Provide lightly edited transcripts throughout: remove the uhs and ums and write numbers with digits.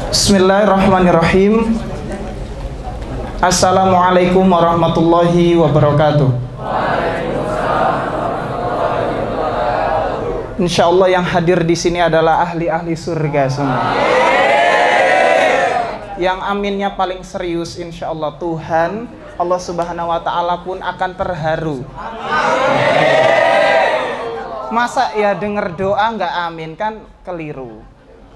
Bismillahirrahmanirrahim. Assalamualaikum warahmatullahi wabarakatuh. Insya Allah yang hadir di sini adalah ahli-ahli surga semua. Yang aminnya paling serius, insya Allah Tuhan Allah Subhanahu Wa Taala pun akan terharu. Masa ya denger doa nggak amin, kan keliru.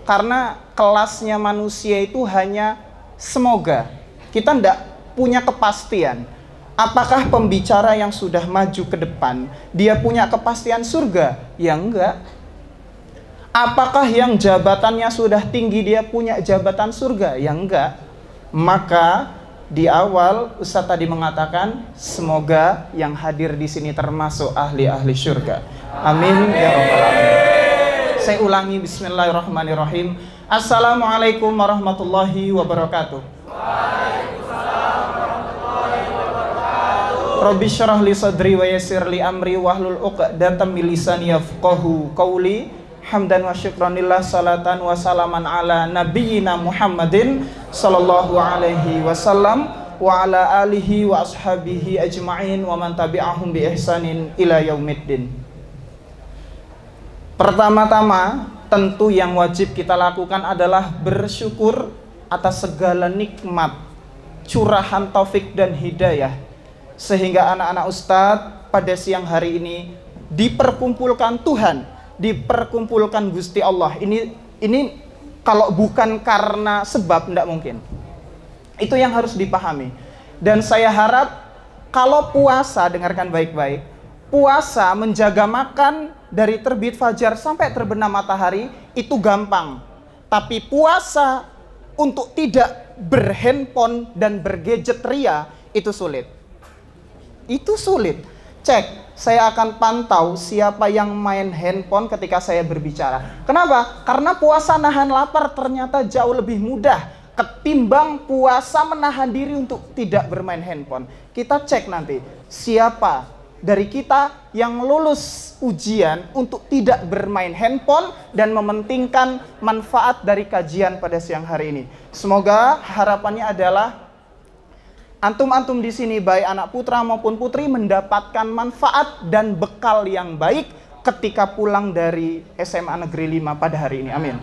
Karena kelasnya manusia itu hanya semoga. Kita nggak punya kepastian. Apakah pembicara yang sudah maju ke depan dia punya kepastian surga? Ya enggak. Apakah yang jabatannya sudah tinggi dia punya jabatan surga? Ya enggak. Maka di awal Ustaz tadi mengatakan semoga yang hadir di sini termasuk ahli-ahli surga. Amin ya rabbal alamin. Saya ulangi, bismillahirrahmanirrahim. Assalamualaikum warahmatullahi wabarakatuh. Waalaikumsalam warahmatullahi wabarakatuh. Rabbi syrah li sadri wa yassir li amri wahlul 'uqdatam min lisani yafqahu qawli. Hamdan wa syukranillah, salatan wa salaman ala nabiyyina Muhammadin sallallahu alaihi wasallam wa ala alihi wa ashabihi ajma'in wa man tabi'ahum bi ihsanin ila yaumiddin. Pertama-tama tentu yang wajib kita lakukan adalah bersyukur atas segala nikmat, curahan taufik dan hidayah, sehingga anak-anak Ustadz pada siang hari ini diperkumpulkan Tuhan, diperkumpulkan Gusti Allah. Ini kalau bukan karena sebab tidak mungkin. Itu yang harus dipahami. Dan saya harap kalau puasa, dengarkan baik-baik, puasa menjaga makan dari terbit fajar sampai terbenam matahari itu gampang. Tapi puasa untuk tidak berhandphone dan bergadget ria itu sulit. Itu sulit. Cek, saya akan pantau siapa yang main handphone ketika saya berbicara. Kenapa? Karena puasa nahan lapar ternyata jauh lebih mudah ketimbang puasa menahan diri untuk tidak bermain handphone. Kita cek nanti siapa dari kita yang lulus ujian untuk tidak bermain handphone dan mementingkan manfaat dari kajian pada siang hari ini. Semoga harapannya adalah antum-antum di sini baik anak putra maupun putri mendapatkan manfaat dan bekal yang baik ketika pulang dari SMA Negeri 5 pada hari ini. Amin.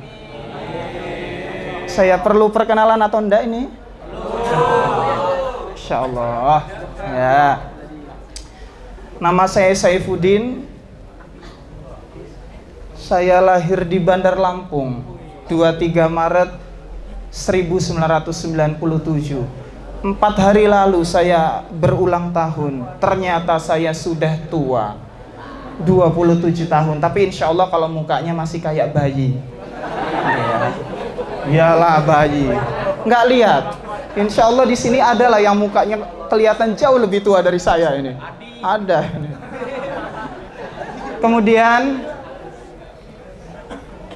Saya perlu perkenalan atau enggak ini? Insya Allah. Ya. Nama saya Saifuddin. Saya lahir di Bandar Lampung 23 Maret 1997. 4 hari lalu saya berulang tahun. Ternyata saya sudah tua, 27 tahun. Tapi insya Allah kalau mukanya masih kayak bayi. Iyalah bayi. Nggak lihat. Insya Allah di sini adalah yang mukanya kelihatan jauh lebih tua dari saya ini. Ada. Kemudian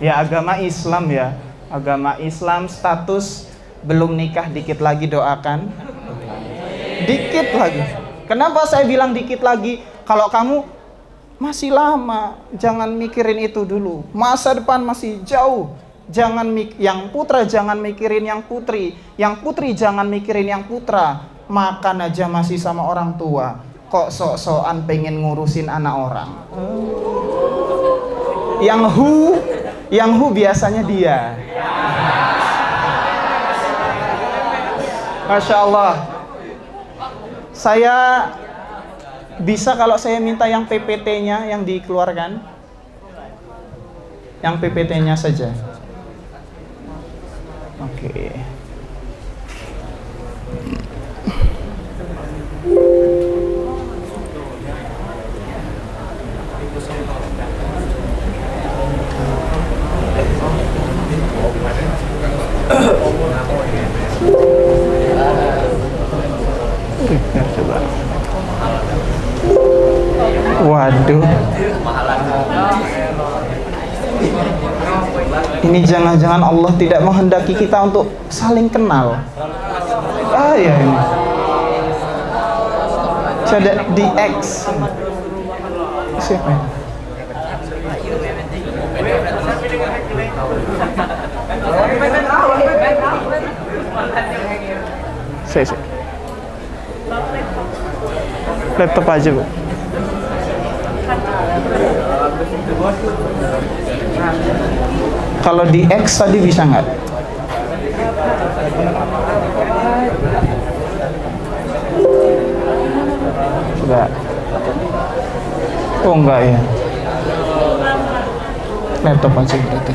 ya agama Islam ya. Agama Islam, status belum nikah, dikit lagi doakan. Dikit lagi. Kenapa saya bilang dikit lagi? Kalau kamu masih lama, jangan mikirin itu dulu. Masa depan masih jauh. Jangan yang putra jangan mikirin yang putri. Yang putri jangan mikirin yang putra. Makan aja masih sama orang tua. Kok sok-sokan pengen ngurusin anak orang. Yang hu biasanya dia. Masya Allah. Saya bisa kalau saya minta yang PPT-nya yang dikeluarkan. Yang PPT-nya saja. Oke. Waduh. Ini jangan-jangan Allah tidak menghendaki kita untuk saling kenal. Ah ya ini. Coba di X. Siapa? Saya. Laptop aja, Bu. Kalau di X tadi bisa nggak? Enggak. Oh enggak ya. Laptop aja berarti.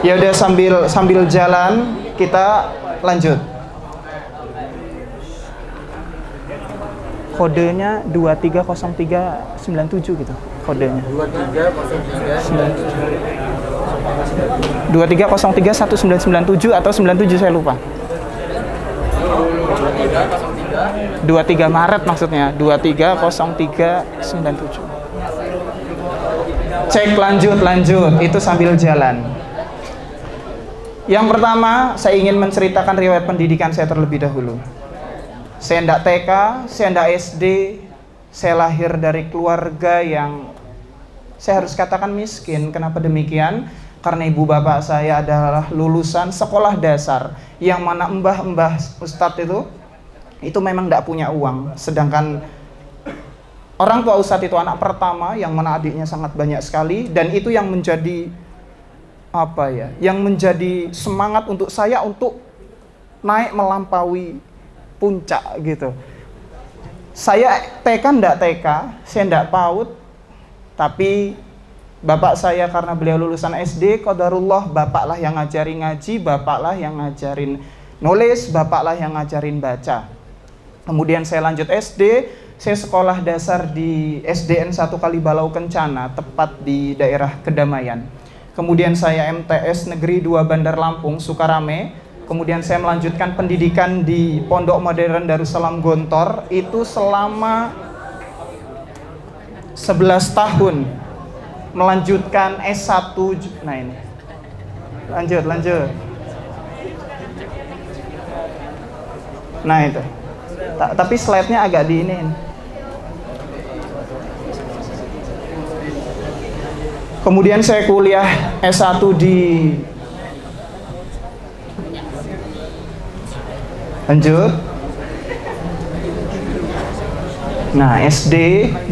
Ya udah, sambil jalan kita lanjut. Kodenya 230397 gitu. Kodenya 23031997 atau 97, saya lupa. 23 Maret maksudnya, 230397. Cek, lanjut, itu sambil jalan. Yang pertama, saya ingin menceritakan riwayat pendidikan saya terlebih dahulu. Saya ndak TK, saya ndak SD, saya lahir dari keluarga yang saya harus katakan miskin. Kenapa demikian? Karena ibu bapak saya adalah lulusan sekolah dasar, yang mana mbah-mbah ustadz itu memang ndak punya uang. Sedangkan orang tua ustadz itu anak pertama, yang mana adiknya sangat banyak sekali, dan itu yang menjadi yang menjadi semangat untuk saya untuk naik melampaui puncak gitu. Saya TK ndak TK, saya ndak PAUD, tapi bapak saya karena beliau lulusan SD, qadarullah, bapaklah yang ngajarin ngaji, bapaklah yang ngajarin nulis, bapaklah yang ngajarin baca. Kemudian saya lanjut SD, saya sekolah dasar di SDN 1 Kalibalau Kencana, tepat di daerah Kedamaian. Kemudian saya MTS Negeri 2 Bandar Lampung, Sukarame. Kemudian saya melanjutkan pendidikan di Pondok Modern Darussalam Gontor, itu selama 11 tahun. Melanjutkan S1, nah ini. Lanjut. Nah itu. Tapi slide-nya agak diinin. Kemudian saya kuliah S1 di lanjut. Nah, SD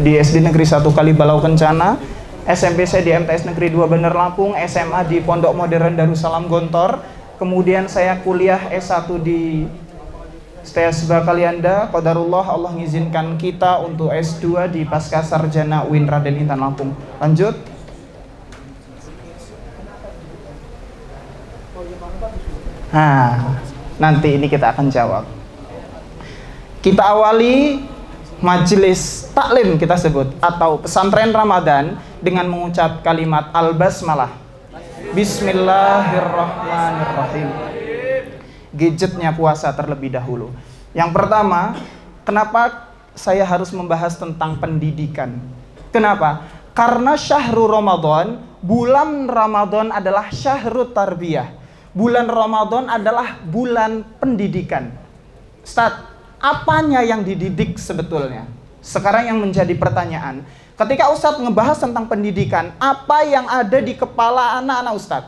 di SD Negeri 1 Kalibalau Kencana, SMP saya di MTS Negeri 2 Bandar Lampung, SMA di Pondok Modern Darussalam Gontor. Kemudian saya kuliah S1 di STS Kalianda, qadarullah Allah mengizinkan kita untuk S2 di Pascasarjana UIN Raden Intan Lampung. Lanjut. Nah, nanti ini kita akan jawab. Kita awali majelis taklim kita sebut, atau pesantren Ramadan, dengan mengucap kalimat al-basmalah. Bismillahirrahmanirrahim. Gadgetnya puasa terlebih dahulu. Yang pertama, kenapa saya harus membahas tentang pendidikan? Kenapa? Karena syahrul Ramadan, bulan Ramadan adalah syahrul tarbiyah. Bulan Ramadan adalah bulan pendidikan. Ustaz, apanya yang dididik sebetulnya? Sekarang yang menjadi pertanyaan. Ketika Ustaz ngebahas tentang pendidikan, apa yang ada di kepala anak-anak Ustaz?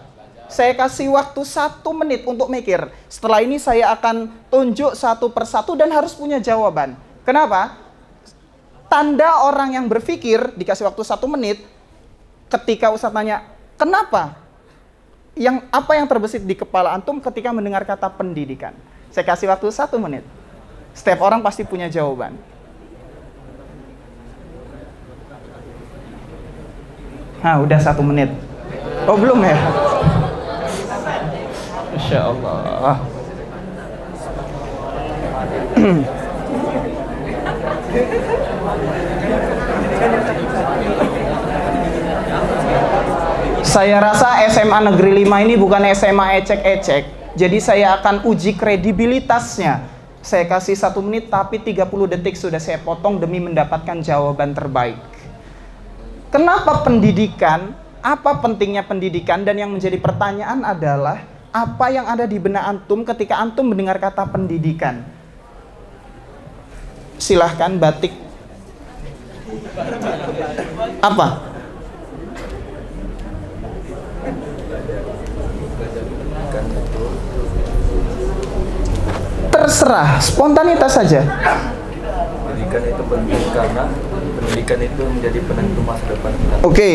Saya kasih waktu 1 menit untuk mikir. Setelah ini saya akan tunjuk satu persatu dan harus punya jawaban. Kenapa? Tanda orang yang berpikir, dikasih waktu 1 menit, ketika Ustaz tanya, kenapa? Apa yang terbesit di kepala antum ketika mendengar kata pendidikan? Saya kasih waktu 1 menit. Setiap orang pasti punya jawaban. Nah, udah 1 menit. Oh, belum ya? Insya Allah. Saya rasa SMA Negeri 5 ini bukan SMA ecek-ecek. Jadi saya akan uji kredibilitasnya. Saya kasih 1 menit, tapi 30 detik sudah saya potong demi mendapatkan jawaban terbaik. Kenapa pendidikan? Apa pentingnya pendidikan? Dan yang menjadi pertanyaan adalah, apa yang ada di benak antum ketika antum mendengar kata pendidikan? silahkan batik. Apa? Terserah, spontanitas saja. Pendidikan itu penting karena pendidikan itu menjadi penentu masa depan kita. Oke,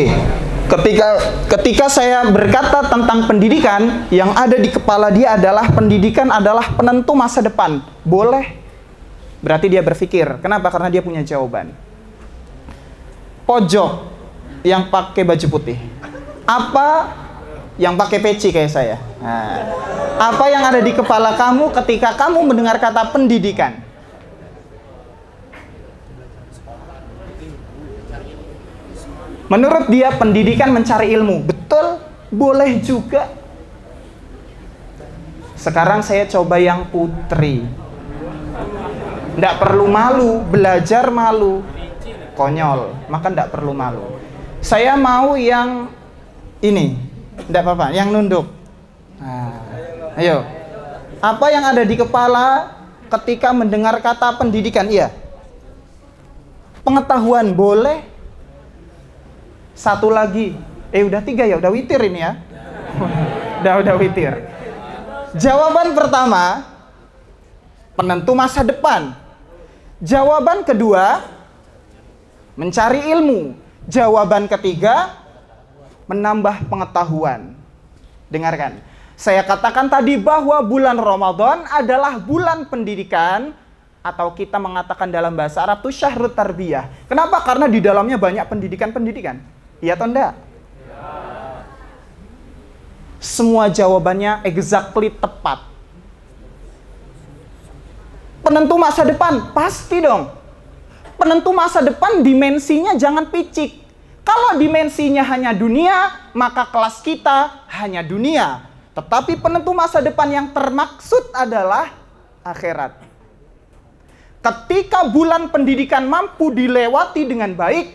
ketika saya berkata tentang pendidikan, yang ada di kepala dia adalah pendidikan adalah penentu masa depan. Boleh? Berarti dia berpikir. Kenapa? Karena dia punya jawaban. Pojok yang pakai baju putih. Apa yang pakai peci kayak saya? Nah, apa yang ada di kepala kamu ketika kamu mendengar kata pendidikan? Menurut dia pendidikan mencari ilmu. Betul? Boleh juga. Sekarang saya coba yang putri. Nggak perlu malu, belajar malu. Konyol, maka nggak perlu malu. Saya mau yang ini. Nggak apa-apa, yang nunduk. Nah, ayo. Apa yang ada di kepala ketika mendengar kata pendidikan? Iya. Pengetahuan boleh. Satu lagi. Udah 3 ya, udah witir ini ya. udah witir. Jawaban pertama, penentu masa depan. Jawaban kedua, mencari ilmu. Jawaban ketiga, menambah pengetahuan. Dengarkan. Saya katakan tadi bahwa bulan Ramadan adalah bulan pendidikan, atau kita mengatakan dalam bahasa Arab itu syahrut tarbiyah. Kenapa? Karena di dalamnya banyak pendidikan-pendidikan. Iya atau enggak? Semua jawabannya exactly tepat. Penentu masa depan, pasti dong. Penentu masa depan dimensinya jangan picik. Kalau dimensinya hanya dunia, maka kelas kita hanya dunia. Tetapi penentu masa depan yang termaksud adalah akhirat. Ketika bulan pendidikan mampu dilewati dengan baik,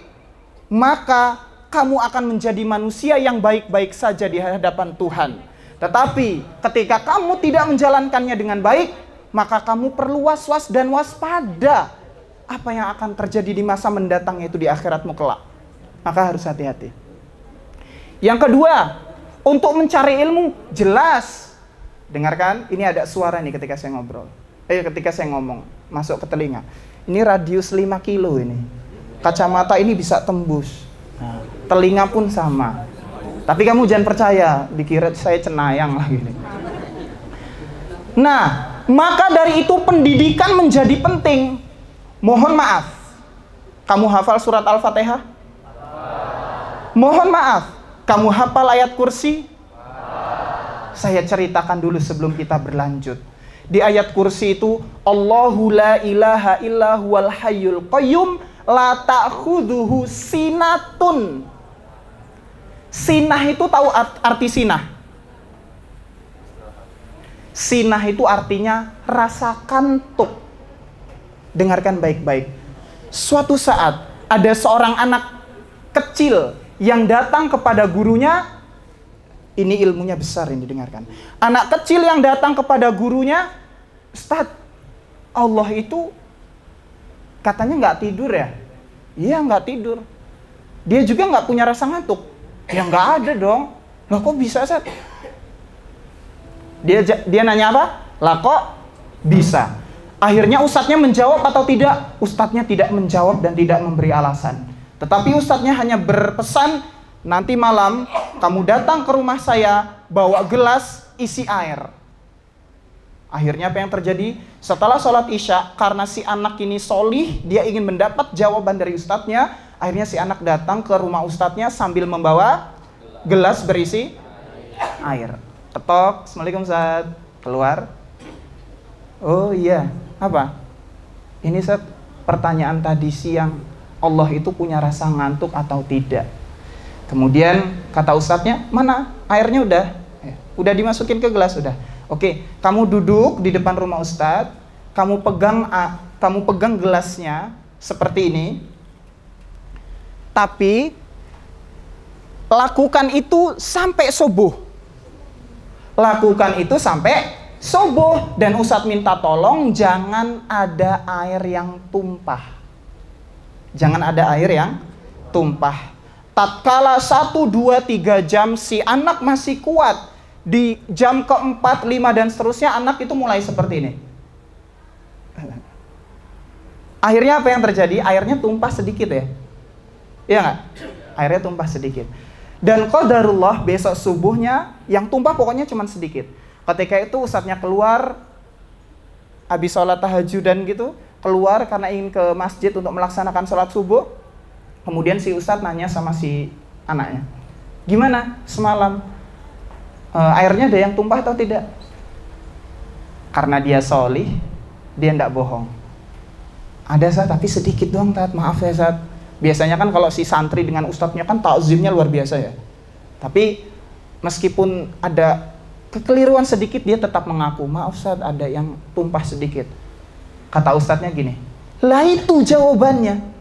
maka kamu akan menjadi manusia yang baik-baik saja di hadapan Tuhan. Tetapi ketika kamu tidak menjalankannya dengan baik, maka kamu perlu was-was dan waspada. Apa yang akan terjadi di masa mendatang, yaitu di akhiratmu kelak. Maka harus hati-hati. Yang kedua, untuk mencari ilmu, jelas. Dengarkan, ini ada suara nih ketika saya ngobrol. Ketika saya ngomong, masuk ke telinga. Ini radius 5 kilo ini. Kacamata ini bisa tembus. Nah, telinga pun sama. Tapi kamu jangan percaya, dikira saya cenayang lagi nih. Nah, maka dari itu pendidikan menjadi penting. Mohon maaf, kamu hafal surat Al-Fatihah? Mohon maaf, kamu hafal ayat kursi? Saya ceritakan dulu sebelum kita berlanjut. Di ayat kursi itu, Allahu la ilaha illa huwal hayyul qayyum la ta'khudhuhu sinatun. Sinah itu tahu arti sinah? Sinah itu artinya rasa kantuk. Dengarkan baik-baik. Suatu saat ada seorang anak kecil yang datang kepada gurunya. Ini ilmunya besar, ini dengarkan. Anak kecil yang datang kepada gurunya, Ustadz, Allah itu katanya nggak tidur ya? Iya, nggak tidur. Dia juga nggak punya rasa ngantuk. Ya nggak ada dong. Lah kok bisa, Ustadz? Dia nanya apa? Lah kok bisa? Akhirnya ustadznya menjawab atau tidak? Ustadznya tidak menjawab dan tidak memberi alasan. Tetapi ustadznya hanya berpesan, nanti malam kamu datang ke rumah saya, bawa gelas isi air. Akhirnya apa yang terjadi? Setelah sholat isya, karena si anak ini solih, dia ingin mendapat jawaban dari ustadznya. Akhirnya si anak datang ke rumah ustadznya sambil membawa gelas berisi air. Ketok, Assalamualaikum Ustadz. Keluar. Oh iya, apa? Ini Ustadz, pertanyaan tadi siang, Allah itu punya rasa ngantuk atau tidak? Kemudian kata ustadznya, mana airnya udah? Udah dimasukin ke gelas, udah. Oke, kamu duduk di depan rumah ustadz, kamu pegang gelasnya seperti ini. Tapi lakukan itu sampai subuh. Lakukan itu sampai subuh, dan Ustadz minta tolong jangan ada air yang tumpah. Jangan ada air yang tumpah. Tatkala 1, 2, 3 jam si anak masih kuat, di jam keempat, 5 dan seterusnya anak itu mulai seperti ini. Akhirnya apa yang terjadi? Airnya tumpah sedikit ya. Iya nggak? Airnya tumpah sedikit. Dan qadarullah besok subuhnya yang tumpah pokoknya cuma sedikit. Ketika itu ustadznya keluar habis sholat tahajudan gitu, keluar karena ingin ke masjid untuk melaksanakan sholat subuh. Kemudian si ustadz nanya sama si anaknya, gimana semalam? Airnya ada yang tumpah atau tidak? Karena dia sholih, dia tidak bohong. Ada Zat, tapi sedikit doang Tat, maaf ya Zat. Biasanya kan kalau si santri dengan ustadznya kan ta'zimnya luar biasa ya. Tapi meskipun ada kekeliruan sedikit, dia tetap mengaku, maaf Zat, ada yang tumpah sedikit. Kata ustadznya gini, lah itu jawabannya.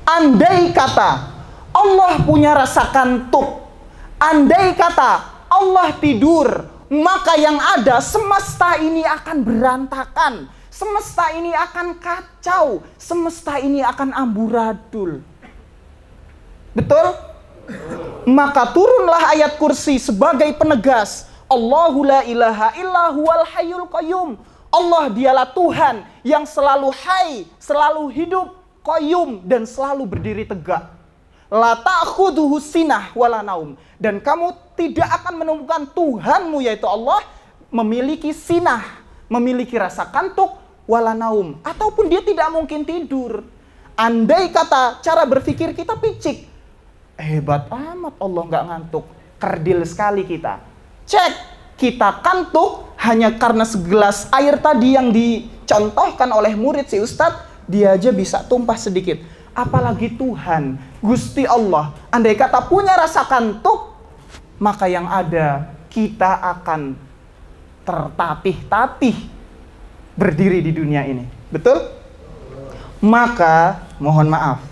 Andai kata Allah punya rasa kantuk, andai kata Allah tidur, maka yang ada semesta ini akan berantakan. Semesta ini akan kacau, semesta ini akan amburadul. Betul? Maka turunlah ayat kursi sebagai penegas. Allahu la ilaha illa huwal hayyul qayyum. Allah dialah Tuhan yang selalu hai, selalu hidup, qayyum, dan selalu berdiri tegak. La ta'khuduhu sinah wala naum. Dan kamu tidak akan menemukan Tuhanmu yaitu Allah memiliki sinah, memiliki rasa kantuk, wala naum, ataupun dia tidak mungkin tidur. Andai kata cara berpikir kita picik, hebat amat Allah nggak ngantuk, kerdil sekali kita. Cek, kita kantuk hanya karena segelas air tadi yang dicontohkan oleh murid si Ustadz, dia aja bisa tumpah sedikit. Apalagi Tuhan, Gusti Allah, andai kata punya rasa kantuk, maka yang ada kita akan tertatih-tatih berdiri di dunia ini. Betul? Maka mohon maaf,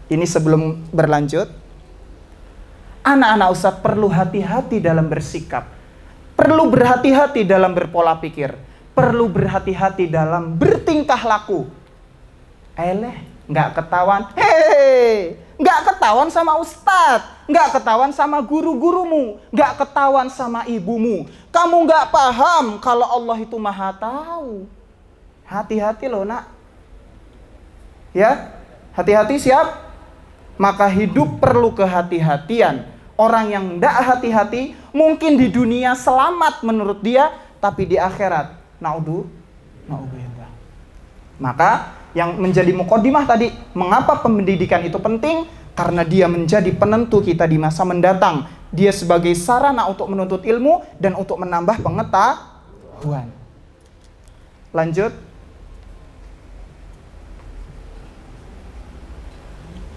ini sebelum berlanjut, anak-anak Ustadz perlu hati-hati dalam bersikap, perlu berhati-hati dalam berpola pikir, perlu berhati-hati dalam bertingkah laku. Nggak ketahuan, nggak ketahuan sama Ustadz, nggak ketahuan sama guru-gurumu, nggak ketahuan sama ibumu. Kamu nggak paham kalau Allah itu maha tahu. Hati-hati loh nak. Ya, hati-hati siap. Maka hidup perlu kehati-hatian. Orang yang tidak hati-hati mungkin di dunia selamat menurut dia, tapi di akhirat naudzubillah. Maka yang menjadi muqaddimah tadi, mengapa pendidikan itu penting? Karena dia menjadi penentu kita di masa mendatang. Dia sebagai sarana untuk menuntut ilmu dan untuk menambah pengetahuan. Lanjut.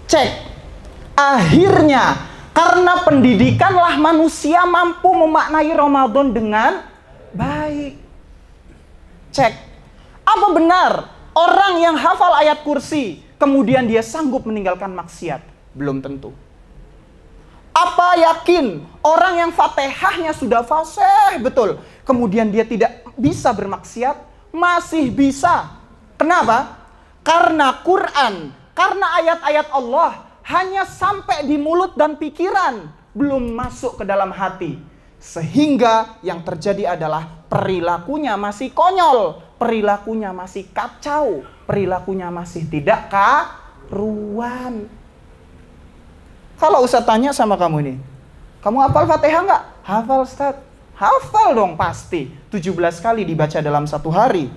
Cek, akhirnya karena pendidikanlah manusia mampu memaknai Ramadan dengan baik. Cek, apa benar orang yang hafal ayat kursi kemudian dia sanggup meninggalkan maksiat? Belum tentu. Apa yakin orang yang Fatihahnya sudah fasih betul, kemudian dia tidak bisa bermaksiat? Masih bisa. Kenapa? Karena Quran, karena ayat-ayat Allah hanya sampai di mulut dan pikiran, belum masuk ke dalam hati. Sehingga yang terjadi adalah perilakunya masih konyol, perilakunya masih kacau, perilakunya masih tidak karuan. Kalau Ustaz tanya sama kamu nih, kamu hafal Fatihah nggak? Hafal Ustaz. Hafal dong pasti. 17 kali dibaca dalam satu hari.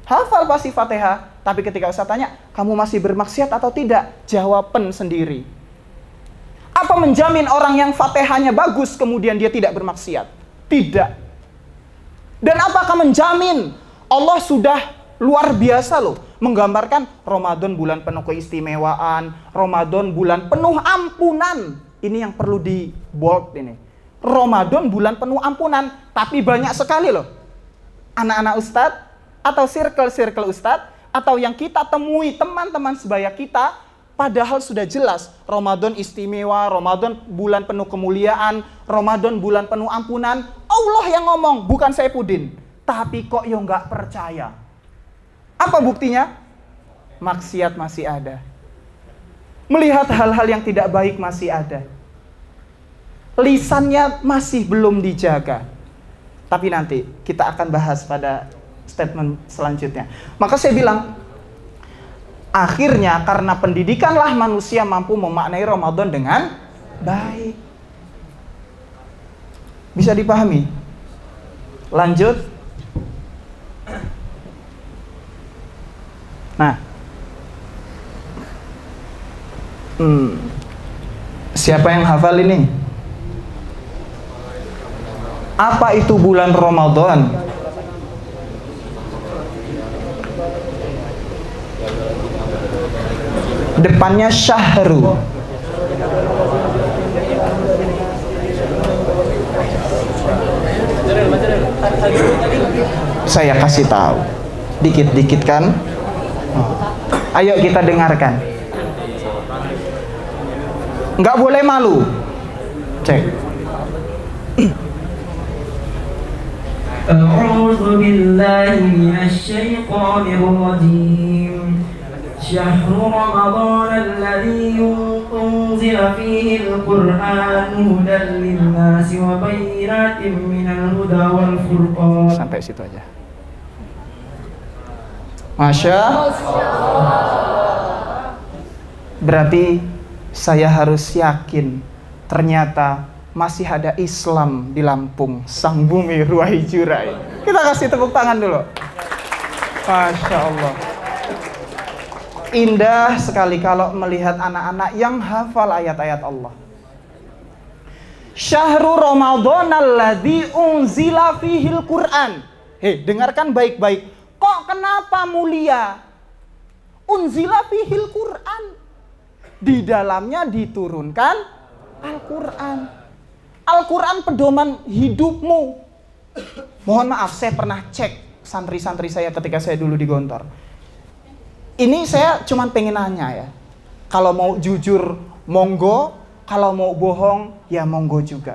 Hafal pasti Fatihah. Tapi ketika Ustaz tanya, kamu masih bermaksiat atau tidak? Jawaban sendiri. Apa menjamin orang yang Fatihahnya bagus kemudian dia tidak bermaksiat? Tidak. Dan apakah menjamin Allah sudah luar biasa loh, menggambarkan Ramadan bulan penuh keistimewaan, Ramadan bulan penuh ampunan. Ini yang perlu di bold ini. Ramadan bulan penuh ampunan, tapi banyak sekali loh anak-anak Ustadz atau circle-circle Ustadz atau yang kita temui teman-teman sebaya kita Padahal sudah jelas Ramadan istimewa, Ramadan bulan penuh kemuliaan, Ramadan bulan penuh ampunan. Allah yang ngomong, bukan Saifuddin. Tapi kok yo nggak percaya. Apa buktinya? Maksiat masih ada. Melihat hal-hal yang tidak baik masih ada. Lisannya masih belum dijaga. Tapi nanti kita akan bahas pada statement selanjutnya. Maka saya bilang, akhirnya karena pendidikanlah manusia mampu memaknai Ramadan dengan baik. Bisa dipahami? Lanjut. Nah, siapa yang hafal ini? Apa itu bulan Ramadan? Depannya syahru. Saya kasih tahu. Dikit-dikit kan? Ayo kita dengarkan. Nggak boleh malu. Cek. A'udzu billahi minasy syaithanir rajim. Syahrul Ramadan alladzi unzila fihi al-Qur'an hudan lin-nasi wa bayyinatin minal huda wal furqan. Sampai situ aja. Masya berarti saya harus yakin ternyata masih ada Islam di Lampung, sang bumi ruai jurai. Kita kasih tepuk tangan dulu. Masya Allah. Indah sekali kalau melihat anak-anak yang hafal ayat-ayat Allah. Syahrul Ramadan alladzi unzila fihil Qur'an. Hei, dengarkan baik-baik. Kok kenapa mulia? Unzila fihil Qur'an. Di dalamnya diturunkan Al-Quran. Al-Quran pedoman hidupmu. Mohon maaf, saya pernah cek santri-santri saya ketika saya dulu di Gontor. Ini saya cuman pengen nanya ya. Kalau mau jujur, monggo. Kalau mau bohong, ya monggo juga.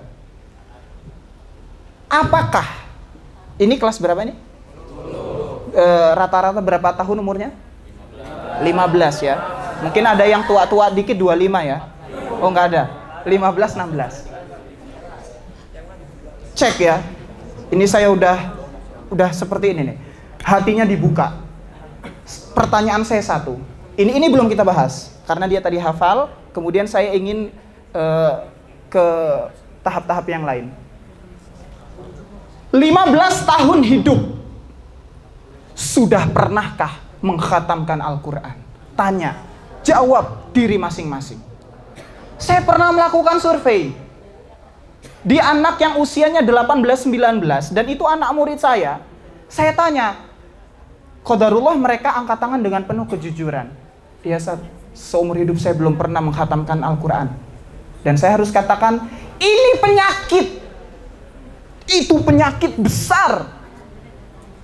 Apakah ini kelas berapa ini? Rata-rata berapa tahun umurnya? 15 ya. Mungkin ada yang tua-tua dikit 25 ya. Oh nggak ada. 15, 16. Cek ya. Ini saya udah seperti ini nih. Hatinya dibuka. Pertanyaan saya satu. Ini belum kita bahas karena dia tadi hafal. Kemudian saya ingin ke tahap-tahap yang lain. 15 tahun hidup. Sudah pernahkah mengkhatamkan Al-Quran? Tanya, jawab diri masing-masing. Saya pernah melakukan survei di anak yang usianya 18-19 dan itu anak murid saya. Saya tanya, qadarullah mereka angkat tangan dengan penuh kejujuran. Dia seumur hidup saya belum pernah mengkhatamkan Al-Quran. Dan saya harus katakan, ini penyakit. Itu penyakit besar.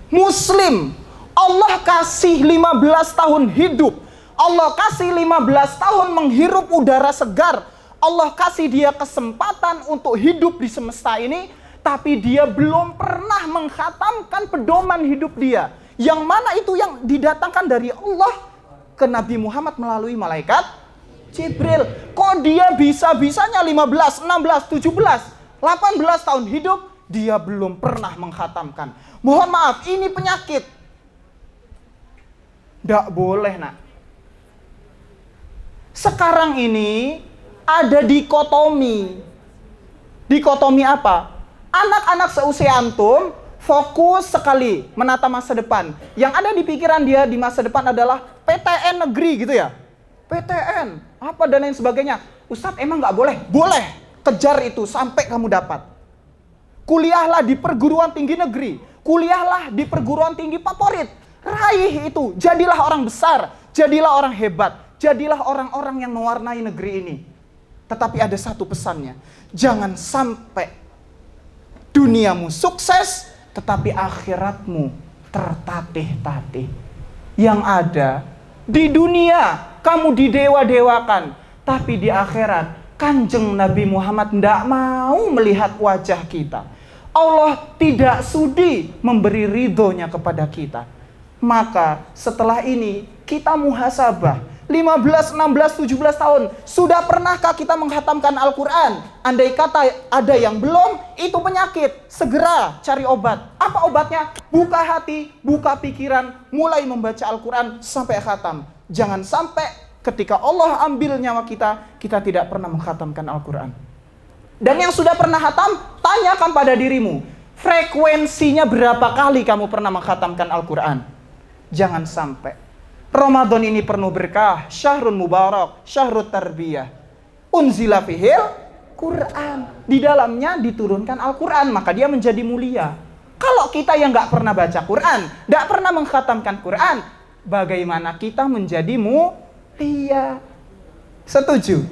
Muslim, Allah kasih 15 tahun hidup. Allah kasih 15 tahun menghirup udara segar. Allah kasih dia kesempatan untuk hidup di semesta ini. Tapi dia belum pernah mengkhatamkan pedoman hidup dia. Yang mana itu yang didatangkan dari Allah ke Nabi Muhammad melalui malaikat Jibril. Kok dia bisa-bisanya 15, 16, 17, 18 tahun hidup, dia belum pernah mengkhatamkan. Mohon maaf, ini penyakit. Nggak boleh, nak. Sekarang ini ada dikotomi. Dikotomi apa? Anak-anak seusia antum fokus sekali menata masa depan. Yang ada di pikiran dia di masa depan adalah PTN negeri gitu ya. PTN, apa dan lain sebagainya. Ustadz emang nggak boleh? Boleh. Kejar itu sampai kamu dapat. Kuliahlah di perguruan tinggi negeri. Kuliahlah di perguruan tinggi favorit. Raih itu. Jadilah orang besar. Jadilah orang hebat. Jadilah orang-orang yang mewarnai negeri ini. Tetapi ada satu pesannya. Jangan sampai duniamu sukses, tetapi akhiratmu tertatih-tatih. Yang ada di dunia kamu didewa-dewakan. Tapi di akhirat, Kanjeng Nabi Muhammad tidak mau melihat wajah kita. Allah tidak sudi memberi ridhonya kepada kita. Maka setelah ini kita muhasabah. 15, 16, 17 tahun. Sudah pernahkah kita menghatamkan Al-Quran? Andai kata ada yang belum, itu penyakit. Segera cari obat. Apa obatnya? Buka hati, buka pikiran, mulai membaca Al-Quran sampai khatam. Jangan sampai ketika Allah ambil nyawa kita, kita tidak pernah menghatamkan Al-Quran. Dan yang sudah pernah khatam, tanyakan pada dirimu. Frekuensinya berapa kali kamu pernah menghatamkan Al-Quran? Jangan sampai. Ramadan ini penuh berkah, syahrun mubarak, syahrut tarbiyah. Unzila fihil Quran. Di dalamnya diturunkan Al-Quran, maka dia menjadi mulia. Kalau kita yang nggak pernah baca Quran, nggak pernah mengkhatamkan Quran, bagaimana kita menjadi mulia? Setuju?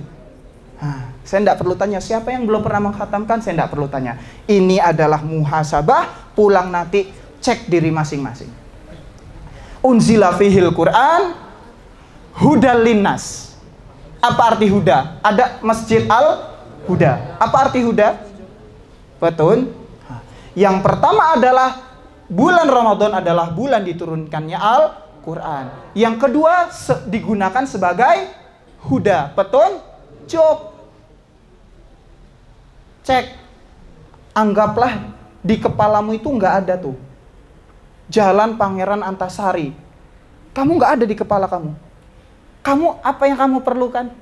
Saya tidak perlu tanya siapa yang belum pernah mengkhatamkan, saya tidak perlu tanya. Ini adalah muhasabah, pulang nanti cek diri masing-masing. Unzila fihil Quran hudal linnas. Apa arti huda? Ada Masjid Al-Huda. Apa arti huda? Betul. Yang pertama adalah bulan Ramadan adalah bulan diturunkannya Al-Quran. Yang kedua digunakan sebagai huda. Betul? Cuk. Cek. Anggaplah di kepalamu itu nggak ada tuh Jalan Pangeran Antasari. Kamu nggak ada di kepala kamu. Kamu apa yang kamu perlukan?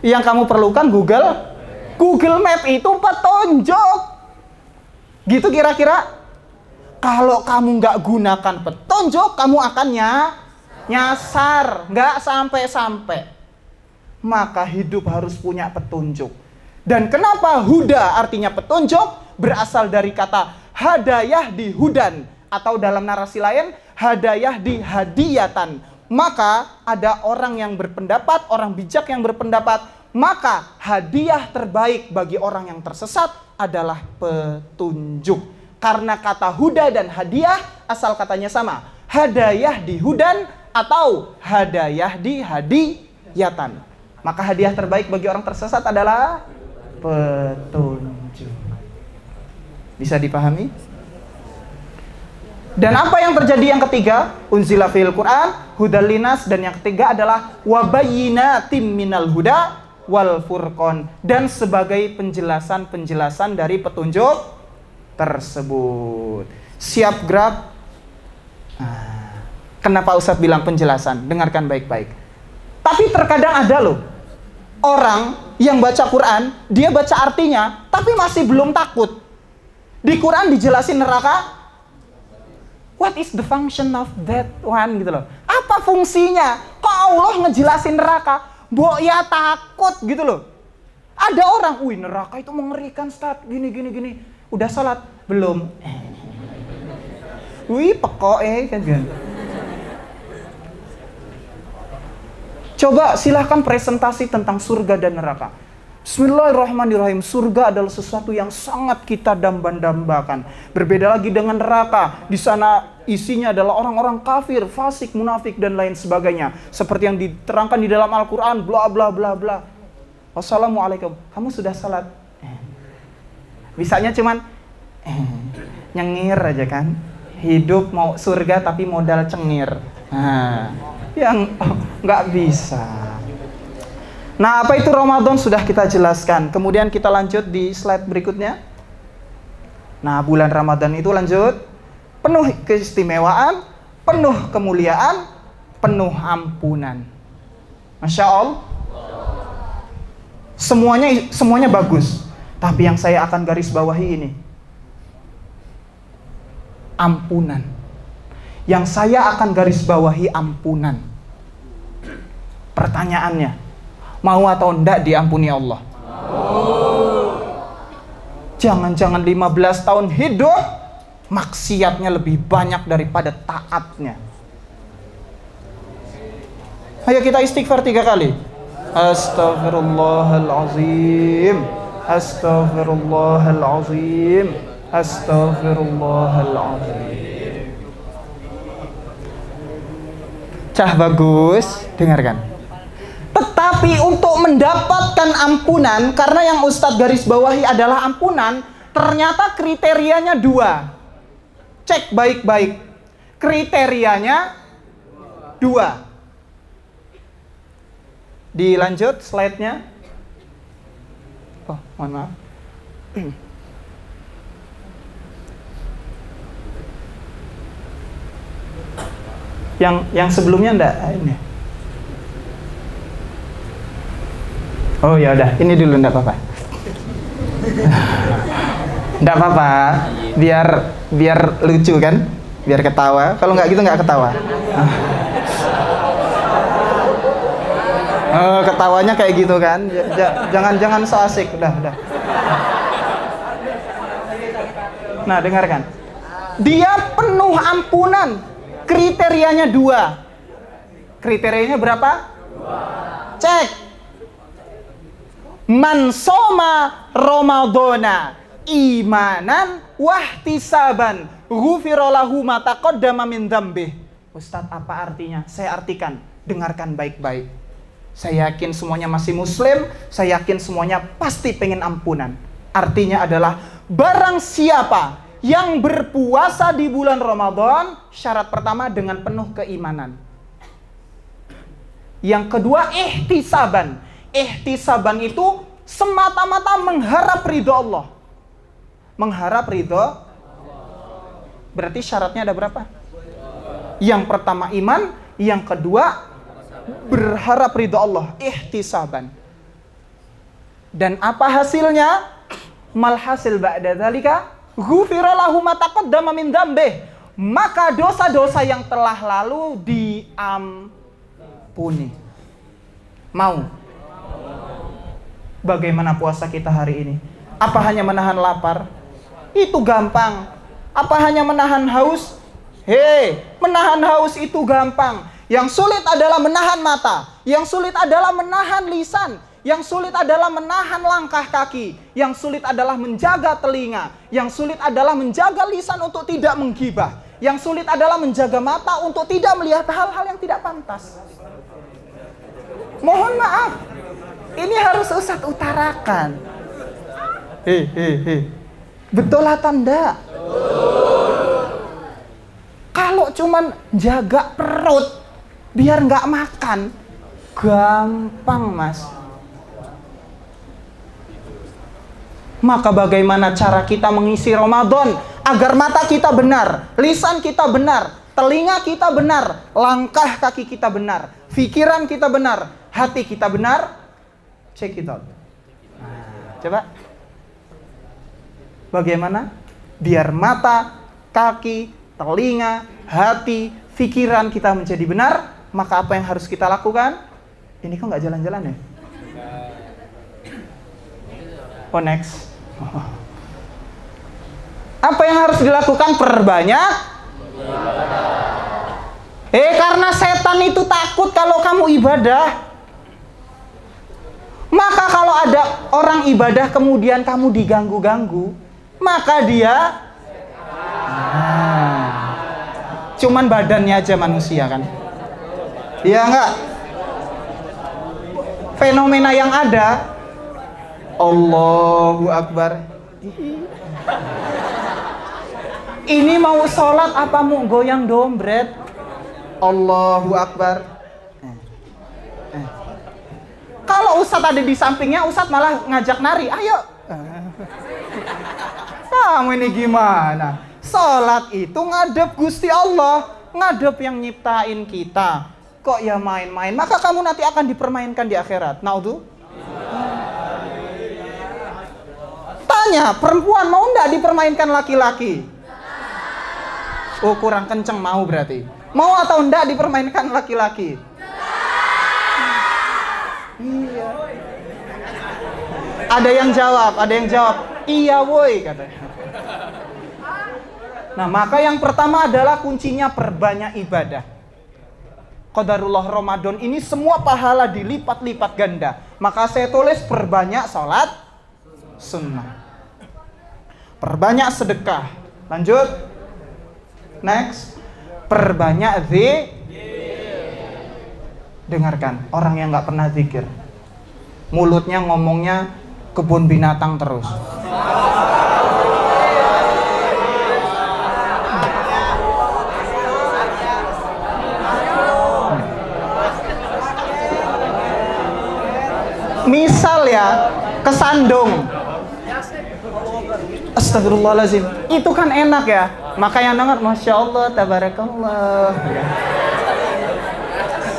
Yang kamu perlukan Google Map itu petunjuk. Gitu kira-kira. Kalau kamu nggak gunakan petunjuk, kamu akan nyasar, nggak sampai-sampai. Maka hidup harus punya petunjuk. Dan kenapa huda artinya petunjuk? Berasal dari kata hadayah di hudan, atau dalam narasi lain hadayah di hadiyatan. Maka ada orang yang berpendapat, orang bijak yang berpendapat, maka hadiah terbaik bagi orang yang tersesat adalah petunjuk. Karena kata huda dan hadiah asal katanya sama, hadayah di hudan atau hadayah di hadiyatan. Maka hadiah terbaik bagi orang tersesat adalah petunjuk. Bisa dipahami? Dan apa yang terjadi yang ketiga? Unzila fil Quran hudal linas. Dan yang ketiga adalah wabayyinatim minal huda wal furqan. Dan sebagai penjelasan-penjelasan dari petunjuk tersebut. Siap gerak? Kenapa Ustadz bilang penjelasan? Dengarkan baik-baik. Tapi terkadang ada loh orang yang baca Quran, dia baca artinya, tapi masih belum takut. Di Quran dijelasin neraka. What is the function of that one gitu loh. Apa fungsinya? Kok Allah ngejelasin neraka? Mbok ya takut gitu loh. Ada orang, wih neraka itu mengerikan Ustaz, gini. Udah sholat? Belum. Wih pekok kan. Coba silahkan presentasi tentang surga dan neraka. Bismillahirrahmanirrahim. Surga adalah sesuatu yang sangat kita dambakan. Berbeda lagi dengan neraka. Di sana isinya adalah orang-orang kafir, fasik, munafik dan lain sebagainya. Seperti yang diterangkan di dalam Al-Quran. Bla bla bla bla. Wassalamualaikum. Kamu sudah salat? Bisanya cuman nyengir aja kan. Hidup mau surga tapi modal cengir. Yang nggak bisa. Nah, apa itu Ramadan sudah kita jelaskan. Kemudian kita lanjut di slide berikutnya. Nah, bulan Ramadan itu lanjut penuh keistimewaan, penuh kemuliaan, penuh ampunan. Masya Allah. Semuanya bagus. Tapi yang saya akan garis bawahi ini, ampunan. Yang saya akan garis bawahi ampunan. Pertanyaannya, mau atau enggak diampuni Allah? Jangan-jangan 15 tahun hidup maksiatnya lebih banyak daripada taatnya. Ayo kita istighfar 3 kali. Astaghfirullahalazim. Astaghfirullahalazim. Astaghfirullahalazim. Cah bagus, dengarkan. Tetapi untuk mendapatkan ampunan, karena yang Ustadz garis bawahi adalah ampunan, ternyata kriterianya 2. Cek baik-baik. Kriterianya 2. Dilanjut slide-nya. Oh, mohon maaf. Yang sebelumnya enggak ini. Oh ya udah, ini dulu enggak apa-apa. Enggak apa-apa, biar lucu kan? Biar ketawa. Kalau enggak gitu enggak ketawa. Ketawanya kayak gitu kan? Jangan so asik, udah. Nah, dengarkan. Dia penuh ampunan. Kriterianya 2. Kriterianya berapa? 2. Cek. Man soma Ramadhana imanan wahtisaban ghufira lahu ma taqaddama min dzambih. Ustadz, apa artinya? Saya artikan. Dengarkan baik-baik. Saya yakin semuanya masih muslim, saya yakin semuanya pasti pengen ampunan. Artinya adalah barang siapa yang berpuasa di bulan Ramadan, syarat pertama dengan penuh keimanan. Yang kedua, ihtisaban. Ihtisaban itu semata-mata mengharap ridho Allah. Mengharap ridho. Berarti syaratnya ada berapa? Yang pertama iman, yang kedua berharap ridho Allah, ihtisaban. Dan apa hasilnya? Mal hasil ba'da dzalika ghufira lahu ma taqaddama min dzambih. Maka dosa-dosa yang telah lalu diampuni. Mau? Bagaimana puasa kita hari ini? Apa hanya menahan lapar? Itu gampang. Apa hanya menahan haus? Menahan haus itu gampang. Yang sulit adalah menahan mata. Yang sulit adalah menahan lisan. Yang sulit adalah menahan langkah kaki. Yang sulit adalah menjaga telinga. Yang sulit adalah menjaga lisan untuk tidak menggibah. Yang sulit adalah menjaga mata untuk tidak melihat hal-hal yang tidak pantas. Mohon maaf, ini harus Ustadz utarakan. Betul atau enggak? Kalau cuman jaga perut biar nggak makan, gampang mas. Maka bagaimana cara kita mengisi Ramadan agar mata kita benar, lisan kita benar, telinga kita benar, langkah kaki kita benar, pikiran kita benar, hati kita benar? Check it out. Coba. Bagaimana? Biar mata, kaki, telinga, hati, pikiran kita menjadi benar, maka apa yang harus kita lakukan? Ini kok nggak jalan-jalan ya? Oh, next. Apa yang harus dilakukan? Perbanyak. Karena setan itu takut kalau kamu ibadah. Maka kalau ada orang ibadah kemudian kamu diganggu-ganggu, maka dia cuman badannya aja manusia kan? Iya enggak? Fenomena yang ada, Allahu Akbar. Ini mau sholat apa mau goyang dompet? Allahu Akbar. Kalau Ustadz ada di sampingnya, Ustadz malah ngajak nari. Ayo. Kamu ini gimana? Sholat itu ngadep Gusti Allah, ngadep yang nyiptain kita. Kok ya main-main? Maka kamu nanti akan dipermainkan di akhirat. Naudzu. Tanya, perempuan mau enggak dipermainkan laki-laki? Oh, kurang kenceng mau berarti. Mau atau enggak dipermainkan laki-laki? Iya. Ada yang jawab. Iya woi katanya. Nah, maka yang pertama adalah kuncinya perbanyak ibadah. Qadarullah Ramadan ini semua pahala dilipat-lipat ganda. Maka saya tulis perbanyak sholat sunnah. Perbanyak sedekah. Lanjut. Next. Perbanyak Dengarkan, orang yang nggak pernah zikir, mulutnya ngomongnya kebun binatang terus. Misal ya, kesandung. Astagfirullahaladzim, itu kan enak ya. Maka yang denger, Masya Allah, Tabarakallah.